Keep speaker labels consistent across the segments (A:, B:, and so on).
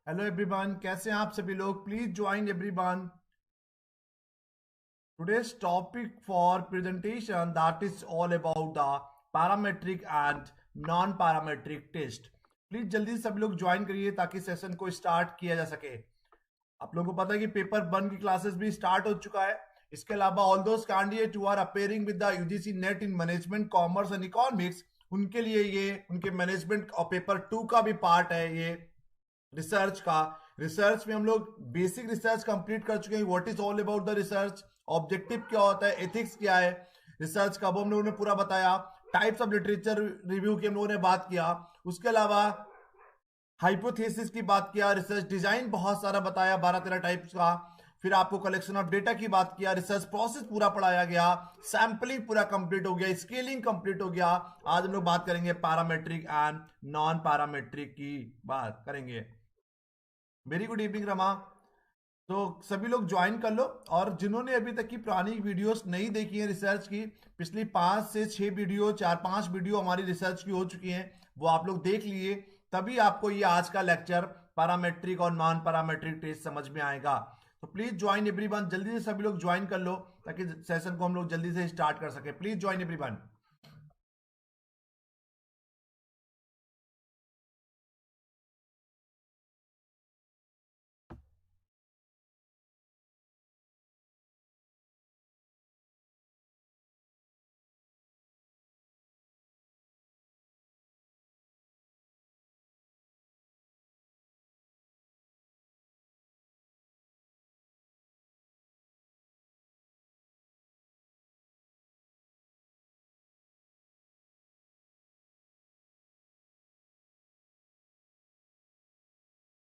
A: Hello everyone, कैसे हैं आप सभी लोग? Please join everyone. Today's topic for presentation that is all about the parametric and non-parametric test. Please जल्दी से सभी लोग ज्वाइन करिए ताकि सेशन को स्टार्ट किया जा सके. आप लोगों को पता है कि पेपर 1 की क्लासेस भी स्टार्ट हो चुका है. इसके अलावा all those candidate who are appearing with the UGC NET in management commerce and economics, उनके लिए ये उनके मैनेजमेंट और पेपर 2 का भी पार्ट है. ये रिसर्च का, रिसर्च में हम लोग बेसिक रिसर्च कंप्लीट कर चुके हैं. What is all about the research, objective क्या होता है, एथिक्स क्या है रिसर्च का, वो हम लोगों ने पूरा बताया. टाइप्स ऑफ लिटरेचर रिव्यू की हम लोगों ने बात किया. उसके अलावा हाइपोथेसिस की बात किया, रिसर्च डिजाइन बहुत सारा बताया, 12-13 टाइप्स का. फिर आपको कलेक्शन ऑफ डेटा की बात किया, रिसर्च प्रोसेस पूरा पढ़ाया गया, सैंपलिंग पूरा कंप्लीट हो गया, स्केलिंग कंप्लीट हो गया. आज हम लोग बात करेंगे पैरामेट्रिक एंड नॉन पैरामेट्रिक की बात करेंगे. Very good evening Rama. तो सभी लोग ज्वाइन कर लो. और जिन्होंने अभी तक की पुरानी वीडियोस नहीं देखी है रिसर्च की, पिछली 5 से 6 वीडियो, 4-5 वीडियो हमारी रिसर्च की हो चुकी हैं, वो आप लोग देख लिए. तभी आपको ये आज का लेक्चर पैरामेट्रिक और नॉन पैरामेट्रिक टेस्ट समझ में आएगा. तो प्लीज ज्वाइन एवरीवन, जल्दी से सभी लोग ज्वाइन कर लो ताकि सेशन को हम लोग जल्दी से स्टार्ट कर सके. Please join everyone.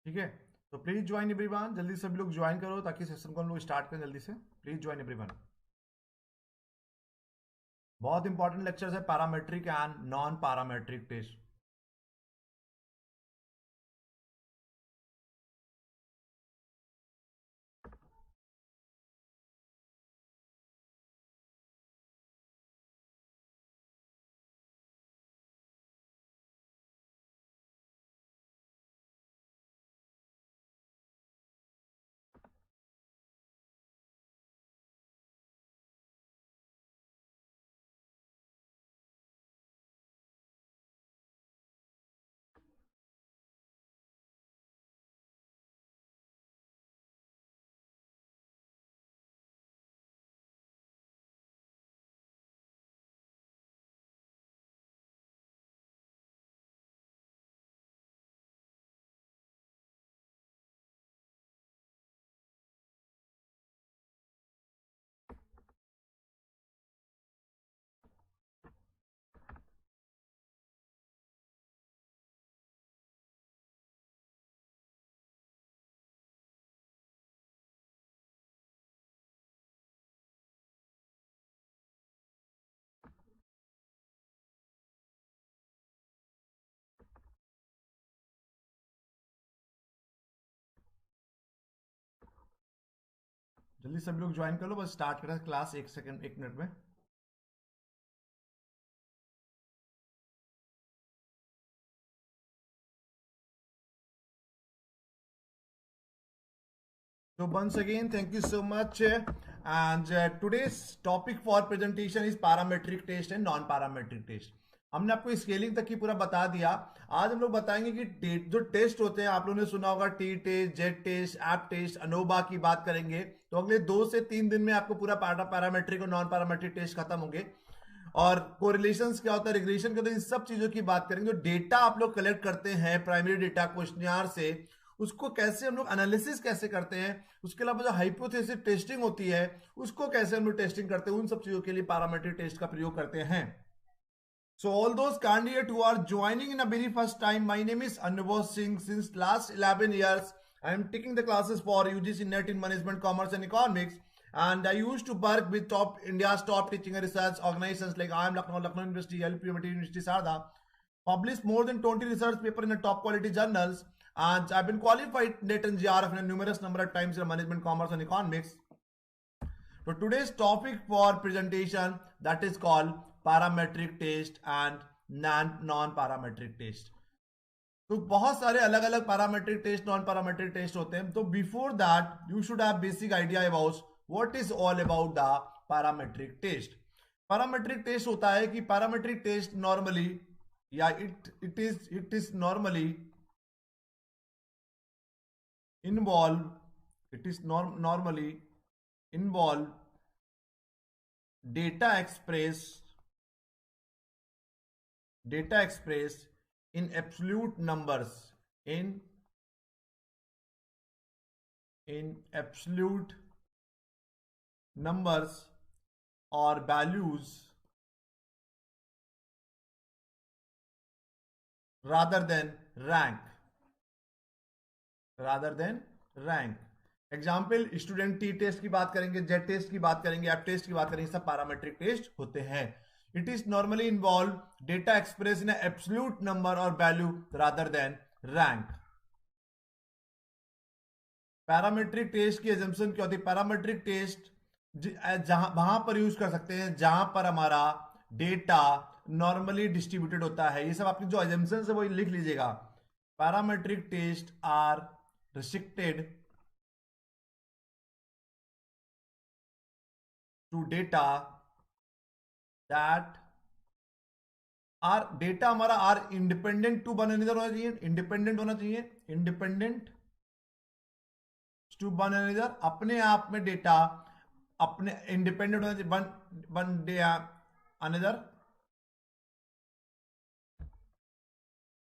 A: ठीक है, तो प्लीज ज्वाइन एवरीवन, जल्दी सभी लोग ज्वाइन करो ताकि सेशन को हम लोग स्टार्ट करें जल्दी से. Please join everyone. बहुत इंपॉर्टेंट लेक्चर्स है parametric and non parametric test. जल्दी सभी लोग ज्वाइन कर लो, बस स्टार्ट करें क्लास. 1 सेकंड, 1 मिनट में. So once again, thank you so much. And today's topic for presentation is parametric test and non-parametric test. हमने आपको स्केलिंग तक की पूरा बता दिया. आज हम लोग बताएंगे कि जो टेस्ट होते हैं, आप लोगों ने सुना होगा T test, Z test, F test, ANOVA की बात करेंगे. तो अगले 2 से 3 दिन में आपको पूरा पैरामेट्रिक और नॉन पैरामेट्रिक टेस्ट खत्म होंगे. और कोरिलेशंस क्या होता है, रिग्रेशन क्या होता है, इन सब चीजों की बात करेंगे. जो डेटा आप लोग कलेक्ट करते हैं प्राइमरी डेटा क्वेश्चनियर से, उसको कैसे हम लोग एनालिसिस कैसे करते हैं, उसके अलावा जो हाइपोथेसिस टेस्टिंग होती है उसको कैसे हम लोग टेस्टिंग करते हैं, उन सब चीजों के लिए पैरामेट्रिक टेस्ट का प्रयोग करते हैं. So all those candidates who are joining in a very first time, my name is Anubhav Singh. Since last 11 years, I am taking the classes for UGC NET in Management, Commerce and Economics. And I used to work with India's top teaching and research organizations like IIM Lucknow, Lucknow University, LPU, University Sarda. Published more than 20 research papers in the top quality journals. And I've been qualified NET and GRF in a numerous number of times in Management, Commerce and Economics. So today's topic for presentation, that is called parametric test and non-parametric test. तो बहुत सारे अलग अलग parametric test, non parametric test होते हैं. तो before that you should have basic idea about what is all about the parametric test. Parametric test होता है कि पैरामेट्रिक टेस्ट नॉर्मली या it is normally normally involve data expressed in absolute numbers, in absolute numbers or values rather than rank. Example, student t test की बात करेंगे, Z test की बात करेंगे, एफ टेस्ट की बात करेंगे, सब पैरामेट्रिक टेस्ट होते हैं. It is normally involve data express in absolute number और value rather than rank. Parametric test की एजम्पशन क्या होती है? पैरामेट्रिक टेस्ट जहां वहां पर यूज कर सकते हैं जहां पर हमारा डेटा नॉर्मली डिस्ट्रीब्यूटेड होता है. ये सब आपकी जो एजम्पशन है वो लिख लीजिएगा. Parametric test are restricted to data that are data हमारा are independent to one another होना चाहिए, इंडिपेंडेंट होना चाहिए, इंडिपेंडेंट टू वन अनदर, अपने आप में डेटा अपने इंडिपेंडेंट होना चाहिए one day another.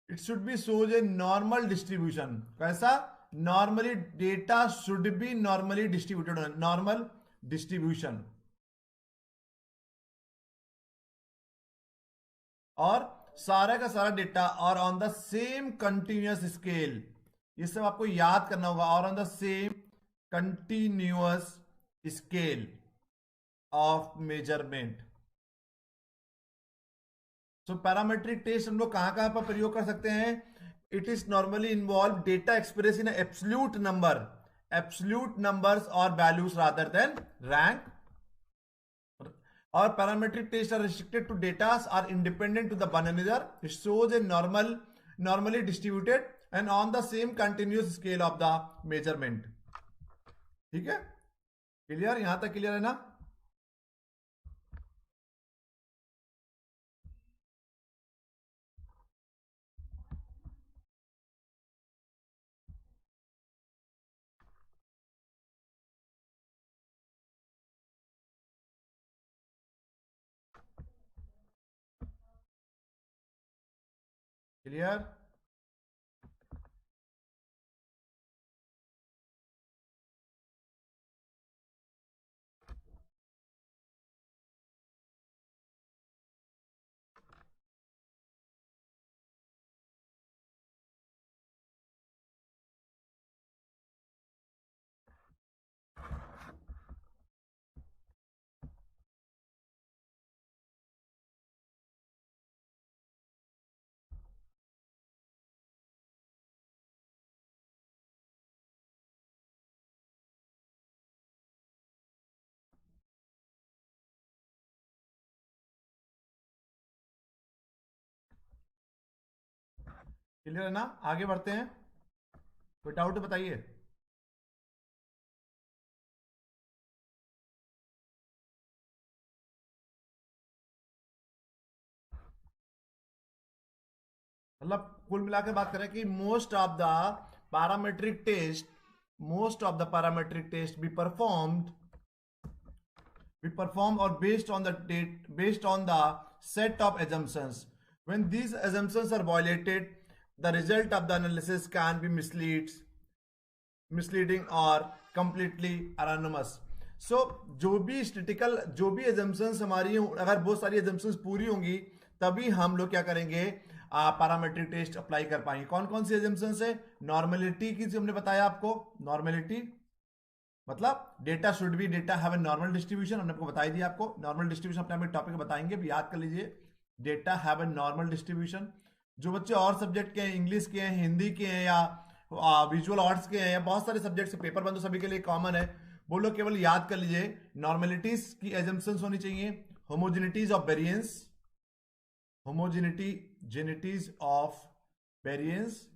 A: It should be shows a normal distribution. कैसा? Normally data should be normally distributed, normal distribution. और सारा का सारा डेटा और on the same continuous scale. ये सब आपको याद करना होगा. और on the same continuous scale of measurement. So parametric test हम लोग कहां पर प्रयोग कर सकते हैं? It is normally involve data express in absolute numbers और वैल्यूज रादर देन रैंक. और parametric test are restricted to data are independent to the one another. It shows a normally distributed and on the same continuous scale of the measurement. ठीक है, clear? यहां तक clear है ना? Clear? Clear है ना? आगे बढ़ते हैं. कोई डाउट बताइए. मतलब कुल मिला के बात करें कि most of the parametric test be perform और based on the set of assumptions. When these assumptions are violated, the result of the analysis can be misleading or completely erroneous. So जो भी assumptions हमारी, अगर बहुत सारी assumptions पूरी होंगी तभी हम लोग क्या करेंगे? पैरामेट्रिक टेस्ट अप्लाई कर पाएंगे. कौन कौन सी assumptions है? नॉर्मेलिटी की हमने बताया आपको. नॉर्मेलिटी मतलब data should B data have a normal distribution, हमने आपको बताई दी. आपको नॉर्मल डिस्ट्रीब्यूशन अपने आप टॉपिक बताएंगे, भी याद कर लीजिए. Data have a normal distribution. जो बच्चे और सब्जेक्ट के हैं, इंग्लिश के हैं, हिंदी के हैं या विजुअल आर्ट्स के हैं या बहुत सारे सब्जेक्ट से पेपर बंद, सभी के लिए कॉमन है. वो लोग केवल याद कर लीजिए नॉर्मेलिटीज की एजम्पशंस होनी चाहिए. Homogeneities of variance, homogeneities of variance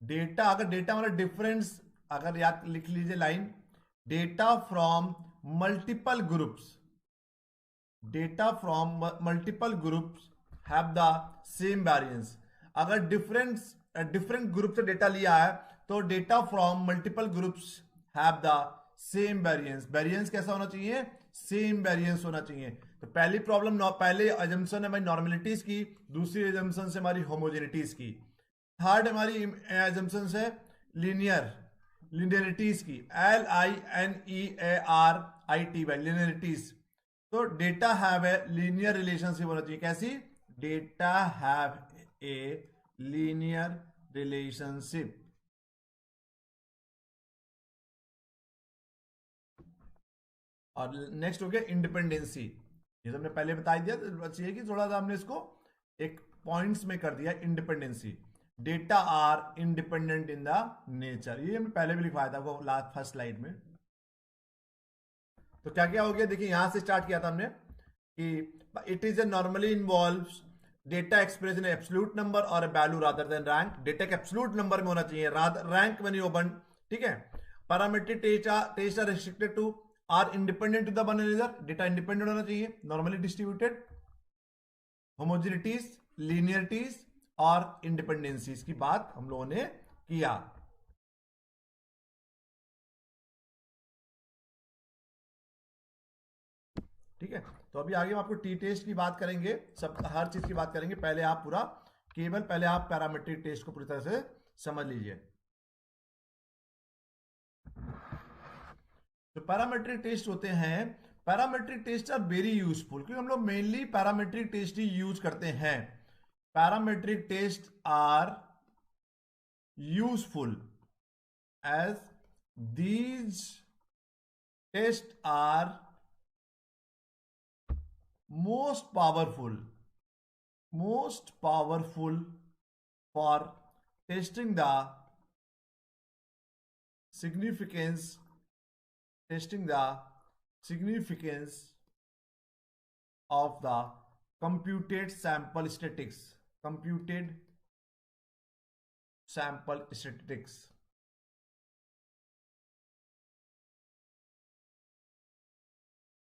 A: data, अगर डेटा मतलब डिफरेंस, अगर याद लिख लीजिए line, data from multiple groups, data from multiple groups have the same variance. अगर डिफरेंट ग्रुप से डेटा लिया है तो data from multiple groups have the same variance. Variance कैसा होना चाहिए? सेम वेरिएंस होना चाहिए। तो पहली प्रॉब्लम, पहले अजम्पशन है हमारी नॉर्मेलिटीज की, दूसरी अजम्पशन से हमारी होमोजेनिटीज की, थर्ड हमारी एजम्पशन है लीनियर लिनियरिटीज की, LINEARITY लिनियरिटीज। तो data have a linear relationship होना चाहिए। कैसी? Data have a linear relationship. और नेक्स्ट हो गया इंडिपेंडेंसी। ये तो हमने पहले बता दिया, तो चाहिए कि थोड़ा सा हमने इसको एक पॉइंट्स में कर दिया। Independency, data are independent in the nature, ये हमने पहले भी लिखवाया था वो लास्ट फर्स्ट स्लाइड में। तो क्या क्या हो गया, देखिए यहां से स्टार्ट किया था हमने कि it is a normally involves data express in absolute number और value rather than rank. Data के एब्सोल्यूट नंबर में होना चाहिए, रैंक में नहीं ओपन, ठीक है। Parametric test are restricted to are independent to the one another, data independent होना चाहिए, नॉर्मली डिस्ट्रीब्यूटेड, होमोजेनिटीज, लीनियरिटीज और इंडिपेंडेंसीज की बात हम लोगों ने किया। ठीक है, तो अभी आगे हम आपको टी टेस्ट की बात करेंगे, सब हर चीज की बात करेंगे। पहले आप पूरा केवल पहले आप पैरामीट्रिक टेस्ट को पूरी तरह से समझ लीजिए। जो पैरामीट्रिक टेस्ट होते हैं, parametric test are very useful, क्योंकि हम लोग मेनली पैरामीट्रिक टेस्ट ही यूज करते हैं। Parametric test are useful as these test are most powerful for testing the significance of the computed sample statistics।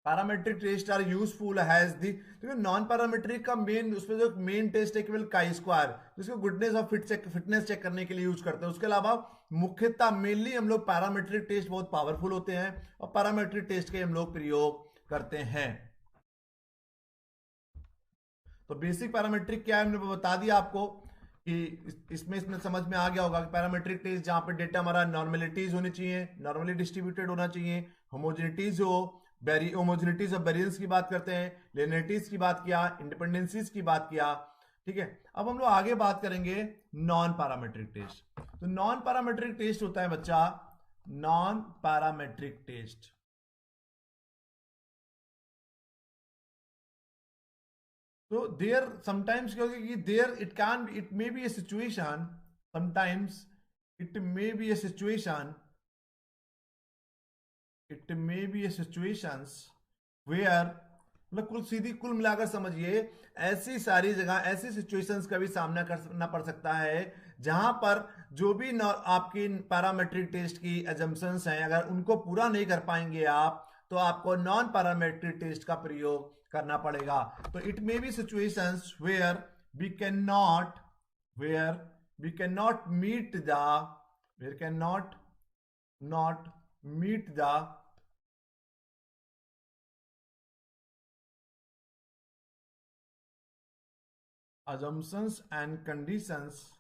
A: Parametric test are useful has the, क्योंकि non parametric का main, उसमें जो main test है केवल chi square, जिसको goodness और fitness check करने के लिए यूज करते हैं। उसके अलावा मुख्यतः मेनली हम लोग पैरामेट्रिक टेस्ट बहुत पावरफुल होते हैं और पैरामेट्रिक टेस्ट के हम लोग प्रयोग करते हैं। तो बेसिक पैरामेट्रिक क्या है हमने बता दिया आपको कि इसमें समझ में आ गया होगा कि पैरामेट्रिक टेस्ट जहां पे डेटा हमारा नॉर्मेलिटीज होनी चाहिए, नॉर्मली डिस्ट्रीब्यूटेड होना चाहिए, होमोजेनिटीज हो, होमोजेनिटीज ऑफ वेरिएंस की बात करते हैं, लिनियरिटीज की बात किया, इंडिपेंडेंसीज की बात किया। ठीक है, अब हम लोग आगे बात करेंगे नॉन पैरामेट्रिक टेस्ट। तो नॉन पैरामेट्रिक टेस्ट होता है बच्चा, non parametric test. So there sometimes क्योंकि there it may be a situation, sometimes it may be a situation, where मतलब कुल मिलाकर समझिए, ऐसी सारी जगह ऐसी सिचुएशंस का भी सामना करना पड़ सकता है जहां पर जो भी आपकी पैरामेट्रिक टेस्ट की एजम्पशंस हैं, अगर उनको पूरा नहीं कर पाएंगे आप, तो आपको नॉन पैरामेट्रिक टेस्ट का प्रयोग करना पड़ेगा। तो it may be situations where we can not meet the assumptions and conditions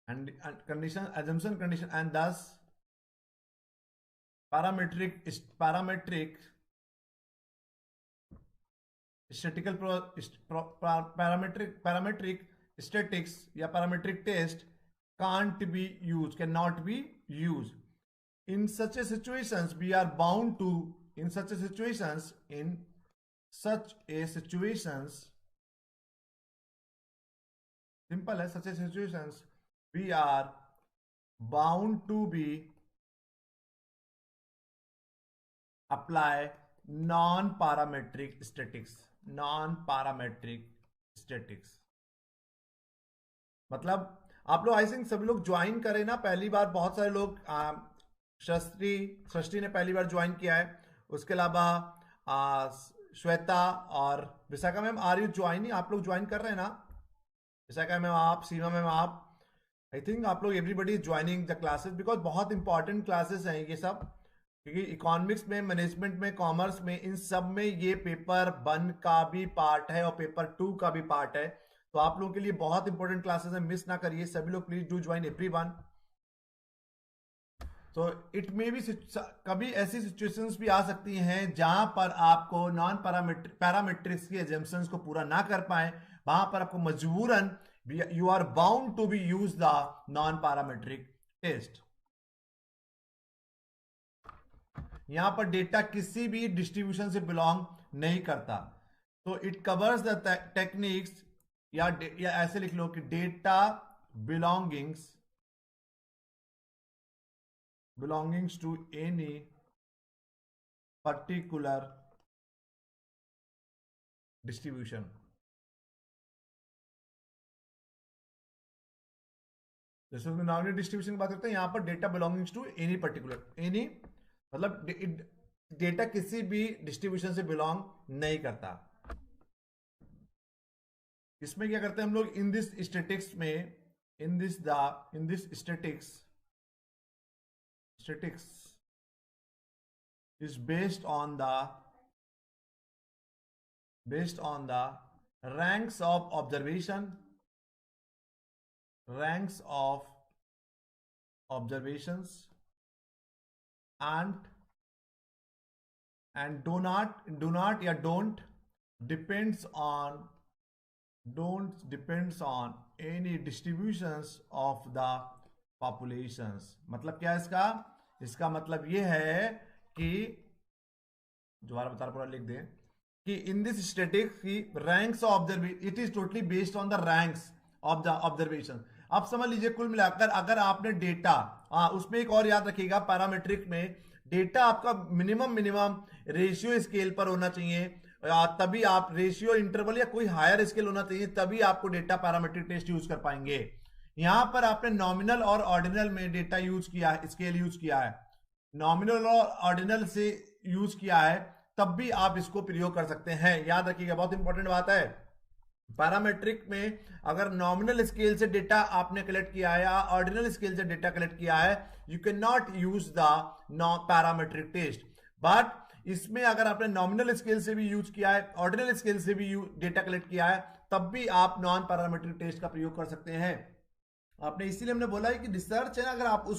A: and assumption condition, and thus parametric parametric statics या parametric test cannot be used in such a situations we are bound to in such a situations simple है, such a situations we are bound to be apply non-parametric statics मतलब आप लोग I think सभी लोग join करें ना, पहली बार बहुत सारे लोग सृष्टि सृष्टि ने पहली बार ज्वाइन किया है, उसके अलावा श्वेता और Vishakha ma'am, are you joining? आप लोग ज्वाइन कर रहे हैं ना? विशाखा मैम आप, सीमा मैम आप, आई थिंक आप लोग everybody is joining the classes, because बहुत इंपॉर्टेंट क्लासेस हैं ये सब, क्योंकि इकोनॉमिक्स में, मैनेजमेंट में, कॉमर्स में, इन सब में ये पेपर 1 का भी पार्ट है और पेपर 2 का भी पार्ट है। तो आप लोगों के लिए बहुत इंपॉर्टेंट क्लासेस हैं, मिस ना करिए सभी लोग, प्लीज डू ज्वाइन एवरीवन। तो इट मे बी, कभी ऐसी सिचुएशंस भी आ सकती हैं जहां पर आपको नॉन पैरामेट्रिक्स की एजम्पशंस को पूरा ना कर पाए, वहां पर आपको मजबूरन you are bound to be use the non parametric test. यहां पर डेटा किसी भी डिस्ट्रीब्यूशन से बिलोंग नहीं करता, तो इट कवर्स द टेक्निक्स, या ऐसे लिख लो कि data belongings to any particular distribution। जैसे उसमें नॉमिनल डिस्ट्रीब्यूशन की बात करते हैं, यहां पर data belongings to any particular, any मतलब डेटा किसी भी डिस्ट्रीब्यूशन से बिलोंग नहीं करता। इसमें क्या करते हैं हम लोग, इन दिस स्टैटिक्स में, in this statistics is based on the ranks of observations and do not या don't depends on any distributions of the populations। मतलब क्या है इसका मतलब ये है कि, दोबारा बता रहा, पूरा लिख दें कि इन दिस स्टैटिस्टिक्स की ranks of observation, it is totally based on the ranks of the observation. अब समझ लीजिए कुल मिलाकर अगर आपने डेटा, उसमें एक और याद रखिएगा, पैरामेट्रिक में डेटा आपका मिनिमम रेशियो स्केल पर होना चाहिए, तभी आप रेशियो इंटरवल या कोई हायर स्केल होना चाहिए, तभी आपको डेटा पैरामेट्रिक टेस्ट यूज कर पाएंगे। यहां पर आपने नॉमिनल और ऑर्डिनल में डेटा यूज किया है, स्केल यूज किया है, नॉमिनल और ऑर्डिनल से यूज किया है, तब भी आप इसको प्रयोग कर सकते हैं। याद रखिएगा, बहुत इंपॉर्टेंट बात है, पैरामेट्रिक में अगर नॉमिनल स्केल से डेटा आपने कलेक्ट किया है या ऑर्डिनल स्केल से डेटा कलेक्ट किया है, you can not use the parametric test. But इसमें अगर आपने नॉमिनल स्केल से भी यूज किया है, ऑर्डिनल स्केल से भी डेटा कलेक्ट किया है, तब भी आप नॉन पैरामेट्रिक टेस्ट का प्रयोग कर सकते हैं। आपने, इसीलिए हमने बोला है कि रिसर्च है ना, अगर आप